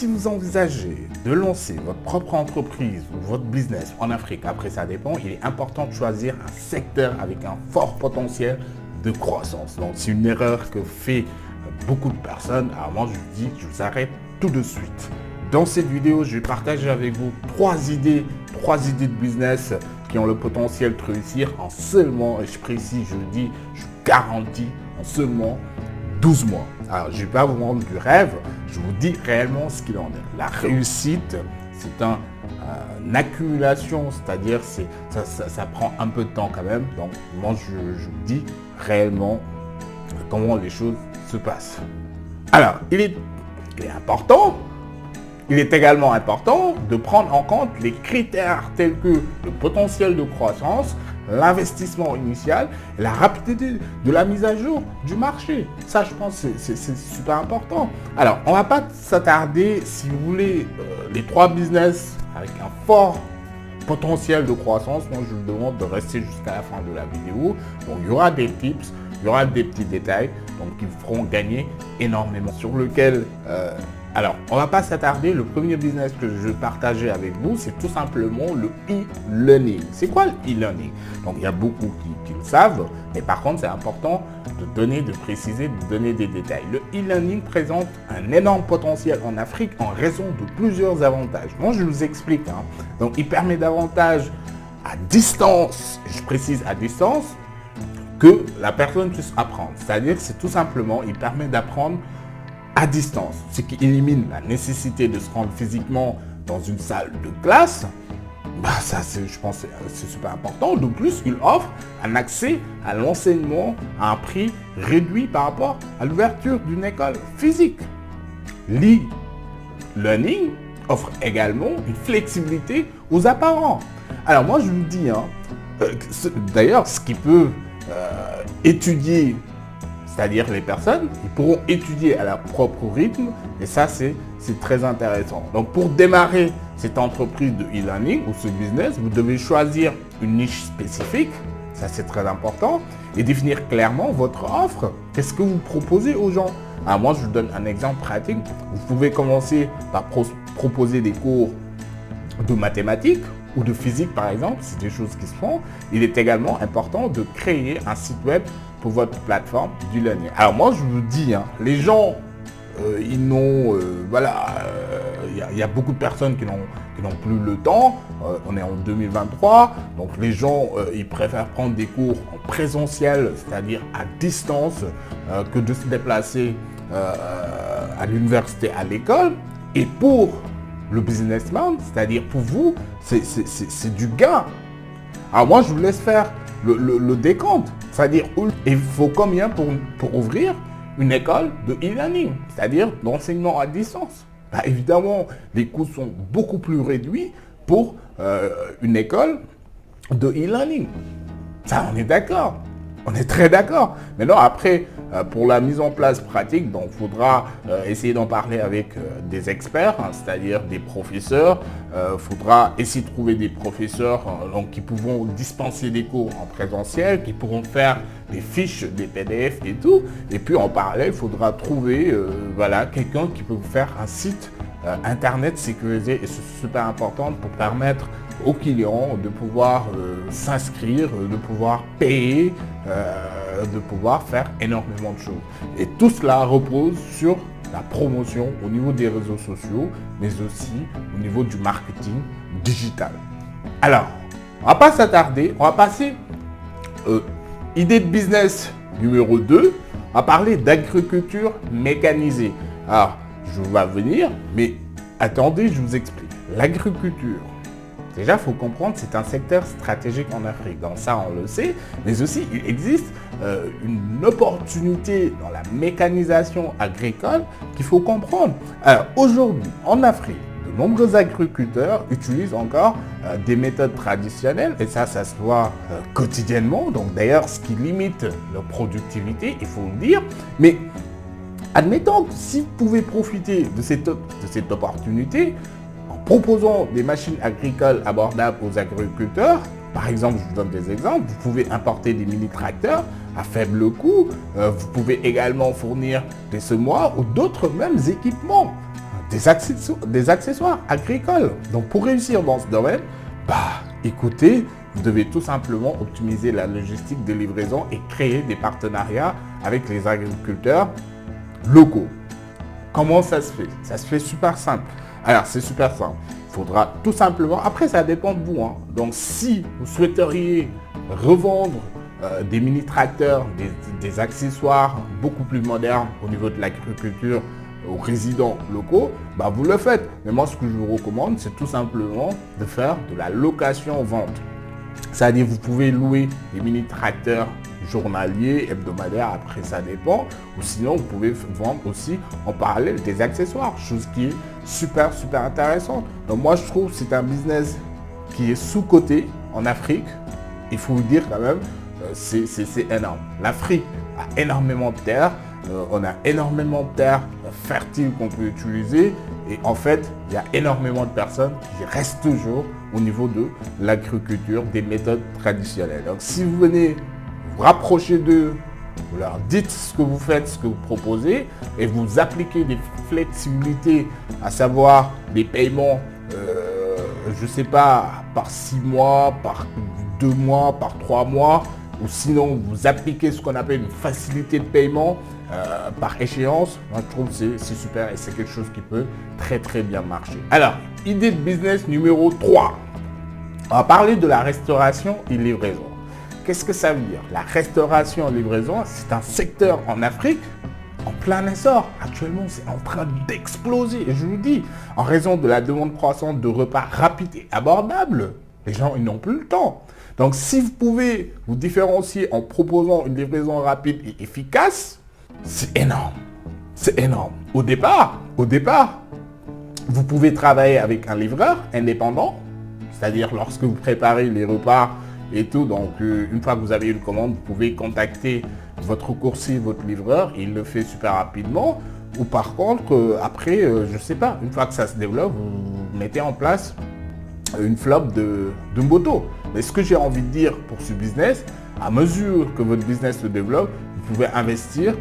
si vous envisagez de lancer votre propre entreprise ou votre business en Afrique, après ça dépend, il est important de choisir un secteur avec un fort potentiel de croissance. Donc c'est une erreur que fait beaucoup de personnes. Alors moi je vous dis, je vous arrête tout de suite. Dans cette vidéo, je vais partager avec vous trois idées de business qui ont le potentiel de réussir en seulement, et je précise, je le dis, je garantis, en seulement 12 mois. Alors, je ne vais pas vous vendre du rêve, je vous dis réellement ce qu'il en est. La réussite, c'est une accumulation, c'est-à-dire ça prend un peu de temps quand même. Donc, moi, je vous dis réellement comment les choses se passent. Alors, il est également important de prendre en compte les critères tels que le potentiel de croissance, l'investissement initial et la rapidité de la mise à jour du marché. Ça, je pense, c'est super important. Alors, on ne va pas s'attarder, si vous voulez, les trois business avec un fort potentiel de croissance. Moi, je vous demande de rester jusqu'à la fin de la vidéo. Donc, il y aura des tips, il y aura des petits détails donc, qui vous feront gagner énormément. Sur lequel... alors, on ne va pas s'attarder. Le premier business que je vais partager avec vous, c'est tout simplement le e-learning. C'est quoi le e-learning? Donc, il y a beaucoup qui le savent, mais par contre, c'est important de préciser, de donner des détails. Le e-learning présente un énorme potentiel en Afrique en raison de plusieurs avantages. Moi, je vous explique. Donc, il permet davantage à distance, je précise à distance, que la personne puisse apprendre. C'est-à-dire que c'est tout simplement, il permet d'apprendre à distance, ce qui élimine la nécessité de se rendre physiquement dans une salle de classe. Ça, je pense c'est super important. De plus, il offre un accès à l'enseignement à un prix réduit par rapport à l'ouverture d'une école physique. L'e-learning offre également une flexibilité aux apparents. Alors moi, je vous dis, d'ailleurs, ce qui peut étudier, c'est-à-dire les personnes, ils pourront étudier à leur propre rythme et ça, c'est très intéressant. Donc, pour démarrer cette entreprise de e-learning ou ce business, vous devez choisir une niche spécifique, ça c'est très important, et définir clairement votre offre. Qu'est-ce que vous proposez aux gens? Alors, moi, je vous donne un exemple pratique. Vous pouvez commencer par proposer des cours de mathématiques ou de physique, par exemple, c'est des choses qui se font. Il est également important de créer un site web pour votre plateforme du learning. Alors moi, je vous dis, les gens, ils n'ont, il y a beaucoup de personnes qui n'ont plus le temps. On est en 2023, donc les gens, ils préfèrent prendre des cours en présentiel, c'est-à-dire à distance, que de se déplacer à l'université, à l'école. Et pour le businessman, c'est-à-dire pour vous, c'est du gain. Alors moi, je vous laisse faire le décompte. C'est-à-dire, il faut combien pour ouvrir une école de e-learning, c'est-à-dire d'enseignement à distance? Évidemment, les coûts sont beaucoup plus réduits pour une école de e-learning. Ça, on est d'accord. On est très d'accord. Maintenant, après, pour la mise en place pratique, donc il faudra essayer d'en parler avec des experts, c'est-à-dire des professeurs. Il faudra essayer de trouver des professeurs donc, qui pourront dispenser des cours en présentiel, qui pourront faire des fiches, des PDF et tout. Et puis en parallèle, il faudra trouver quelqu'un qui peut vous faire un site internet sécurisé. Et c'est super important pour permettre aux clients de pouvoir s'inscrire, de pouvoir payer, de pouvoir faire énormément de choses. Et tout cela repose sur la promotion au niveau des réseaux sociaux, mais aussi au niveau du marketing digital. Alors, on ne va pas s'attarder, on va passer idée de business numéro 2, on va parler d'agriculture mécanisée. Alors, je vais venir, mais attendez, je vous explique. L'agriculture, déjà, il faut comprendre, c'est un secteur stratégique en Afrique. Donc ça, on le sait. Mais aussi, il existe une opportunité dans la mécanisation agricole qu'il faut comprendre. Alors aujourd'hui, en Afrique, de nombreux agriculteurs utilisent encore des méthodes traditionnelles. Et ça se voit quotidiennement. Donc d'ailleurs, ce qui limite leur productivité, il faut le dire. Mais admettons que si vous pouvez profiter de cette opportunité, proposant des machines agricoles abordables aux agriculteurs, par exemple, je vous donne des exemples, vous pouvez importer des mini-tracteurs à faible coût, vous pouvez également fournir des semoirs ou d'autres mêmes équipements des accessoires agricoles. Donc pour réussir dans ce domaine, écoutez, vous devez tout simplement optimiser la logistique de livraison et créer des partenariats avec les agriculteurs locaux. Comment ça se fait? Ça se fait super simple. Alors c'est super simple. Il faudra tout simplement, après ça dépend de vous. Donc si vous souhaiteriez revendre des mini-tracteurs, des accessoires beaucoup plus modernes au niveau de l'agriculture aux résidents locaux, vous le faites. Mais moi ce que je vous recommande, c'est tout simplement de faire de la location-vente. C'est-à-dire vous pouvez louer des mini-tracteurs journaliers, hebdomadaires, après ça dépend. Ou sinon vous pouvez vendre aussi en parallèle des accessoires, chose qui est super intéressante. Donc moi je trouve que c'est un business qui est sous-coté en Afrique. Il faut vous dire quand même, c'est énorme. L'Afrique a énormément de terre. On a énormément de terres fertiles qu'on peut utiliser et en fait, il y a énormément de personnes qui restent toujours au niveau de l'agriculture, des méthodes traditionnelles. Donc si vous venez vous rapprocher d'eux, vous leur dites ce que vous faites, ce que vous proposez et vous appliquez des flexibilités, à savoir des paiements, je ne sais pas, par 6 mois, par 2 mois, par 3 mois, ou sinon vous appliquez ce qu'on appelle une facilité de paiement par échéance. Moi je trouve que c'est super et c'est quelque chose qui peut très bien marcher. Alors, idée de business numéro 3. On va parler de la restauration et livraison. Qu'est-ce que ça veut dire? La restauration et livraison, c'est un secteur en Afrique en plein essor. Actuellement, c'est en train d'exploser. Et je vous dis, en raison de la demande croissante de repas rapides et abordables, les gens ils n'ont plus le temps. Donc, si vous pouvez vous différencier en proposant une livraison rapide et efficace, c'est énorme. C'est énorme. Au départ, vous pouvez travailler avec un livreur indépendant, c'est-à-dire lorsque vous préparez les repas et tout. Donc, une fois que vous avez une commande, vous pouvez contacter votre coursier, votre livreur, et il le fait super rapidement. Ou par contre, après, je ne sais pas, une fois que ça se développe, vous mettez en place une flotte de motos. Mais ce que j'ai envie de dire pour ce business, à mesure que votre business se développe, vous pouvez investir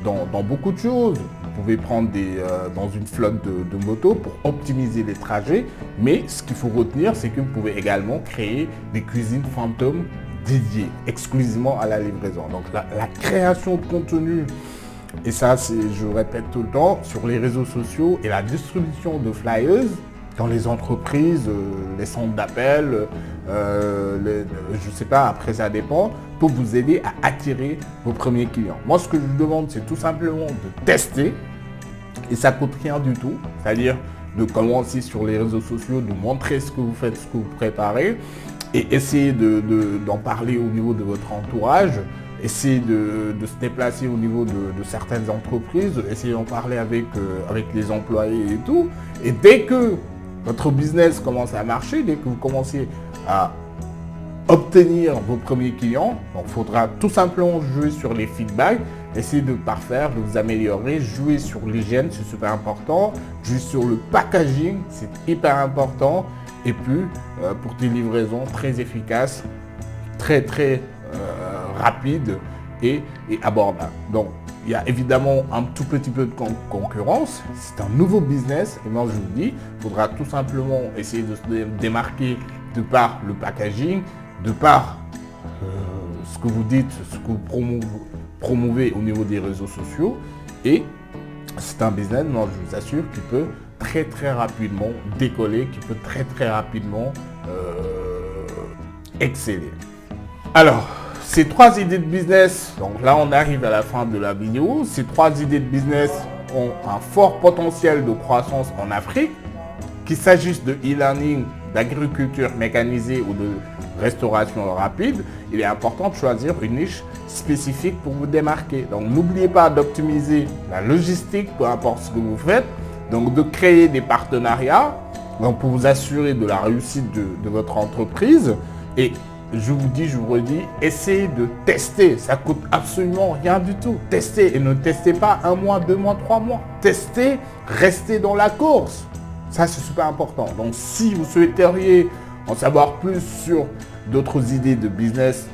dans beaucoup de choses. Vous pouvez prendre dans une flotte de motos pour optimiser les trajets. Mais ce qu'il faut retenir, c'est que vous pouvez également créer des cuisines fantômes dédiées exclusivement à la livraison. Donc la création de contenu, et ça je répète tout le temps, sur les réseaux sociaux et la distribution de flyers dans les entreprises, les centres d'appel, je ne sais pas, après ça dépend, pour vous aider à attirer vos premiers clients. Moi, ce que je vous demande, c'est tout simplement de tester, et ça ne coûte rien du tout, c'est-à-dire de commencer sur les réseaux sociaux, de montrer ce que vous faites, ce que vous préparez, et essayer d'en parler au niveau de votre entourage, essayer de se déplacer au niveau de certaines entreprises, essayer d'en parler avec les employés et tout, et dès que votre business commence à marcher, dès que vous commencez à obtenir vos premiers clients, il faudra tout simplement jouer sur les feedbacks, essayer de parfaire, de vous améliorer, jouer sur l'hygiène, c'est super important, jouer sur le packaging, c'est hyper important, et puis pour des livraisons très efficaces, très rapides et abordables. Donc, il y a évidemment un tout petit peu de concurrence. C'est un nouveau business. Et moi, je vous dis, il faudra tout simplement essayer de se démarquer de par le packaging, de par ce que vous dites, ce que vous promouvez au niveau des réseaux sociaux. Et c'est un business, moi, je vous assure, qui peut très rapidement décoller, qui peut très rapidement exceller. Alors, ces 3 idées de business, donc là on arrive à la fin de la vidéo, ces 3 idées de business ont un fort potentiel de croissance en Afrique, qu'il s'agisse de e-learning, d'agriculture mécanisée ou de restauration rapide. Il est important de choisir une niche spécifique pour vous démarquer. Donc n'oubliez pas d'optimiser la logistique, peu importe ce que vous faites, donc de créer des partenariats donc pour vous assurer de la réussite de votre entreprise. Et je vous dis, je vous redis, essayez de tester. Ça coûte absolument rien du tout. Testez et ne testez pas 1 mois, 2 mois, 3 mois. Testez, restez dans la course. Ça, c'est super important. Donc, si vous souhaiteriez en savoir plus sur d'autres idées de business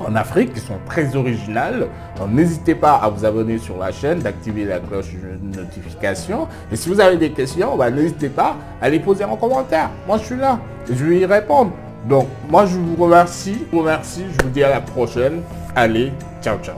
en Afrique qui sont très originales. Donc n'hésitez pas à vous abonner sur la chaîne, d'activer la cloche de notification. Et si vous avez des questions, n'hésitez pas à les poser en commentaire. Moi je suis là et je vais y répondre. Donc moi je vous remercie, je vous dis à la prochaine. Allez, ciao ciao.